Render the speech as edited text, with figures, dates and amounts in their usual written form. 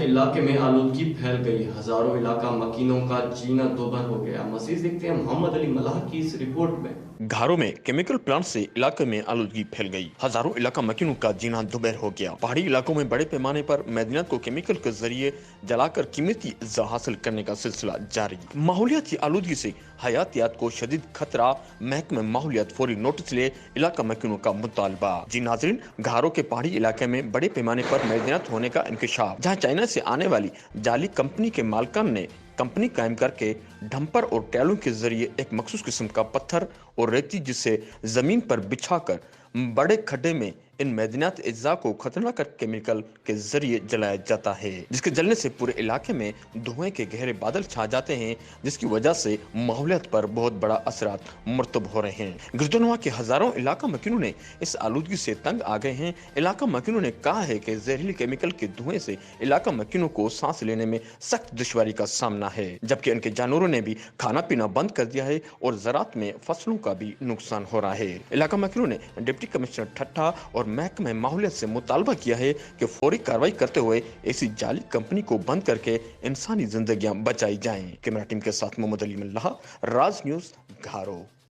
علاقے میں آلودگی پھیل گئی، ہزاروں علاقہ مکینوں کا جینا دوبھر ہو گیا۔ مزید دیکھتے ہیں محمد علی ملاح کی اس رپورٹ میں۔ گھاروں میں کیمیکل پلانٹ سے علاقے میں آلودگی پھیل گئی، ہزاروں علاقہ مکینوں کا جینا دوبہر ہو گیا۔ پہاڑی علاقوں میں بڑے پیمانے پر معدنیات کو کیمیکل کے ذریعے جلا کر قیمتی اجزا حاصل کرنے کا سلسلہ جاری۔ ماحولیاتی آلودگی سے حیاتیات کو شدید خطرہ، محکمہ ماحولیات فوری نوٹس لے، علاقہ مکینوں کا مطالبہ۔ جی ناظرین، گھاروں کے پہاڑی علاقے میں بڑے پیمانے پر معدنیات ہونے کا انکشاف، جہاں چائنا سے آنے والی جعلی کمپنی کے مالکان نے کمپنی قائم کر کے ڈمپر اور ٹیلوں کے ذریعے ایک مخصوص قسم کا پتھر اور ریتی جسے زمین پر بچھا کر بڑے کھڈے میں ان معدنیات اجزاء کو خطرناک کیمیکل کے ذریعے جلایا جاتا ہے، جس کے جلنے سے پورے علاقے میں دھوئیں کے گہرے بادل چھا جاتے ہیں، جس کی وجہ سے ماحولیات پر بہت بڑا اثرات مرتب ہو رہے ہیں۔ گردنوا کے ہزاروں علاقہ مکینوں نے اس آلودگی سے تنگ آ گئے ہیں۔ علاقہ مکینوں نے کہا ہے کہ زہریلی کیمیکل کے دھوئیں سے علاقہ مکینوں کو سانس لینے میں سخت دشواری کا سامنا ہے، جبکہ ان کے جانوروں نے بھی کھانا پینا بند کر دیا ہے اور زراعت میں فصلوں کا بھی نقصان ہو رہا ہے۔ علاقہ مکینوں نے ڈپٹی کمشنر ٹھٹھا اور محکمہ ماحولیات سے مطالبہ کیا ہے کہ فوری کارروائی کرتے ہوئے ایسی جعلی کمپنی کو بند کر کے انسانی زندگیاں بچائی جائیں۔ کیمرہ ٹیم کے ساتھ محمد علی ملاح، راز نیوز، گھاروں۔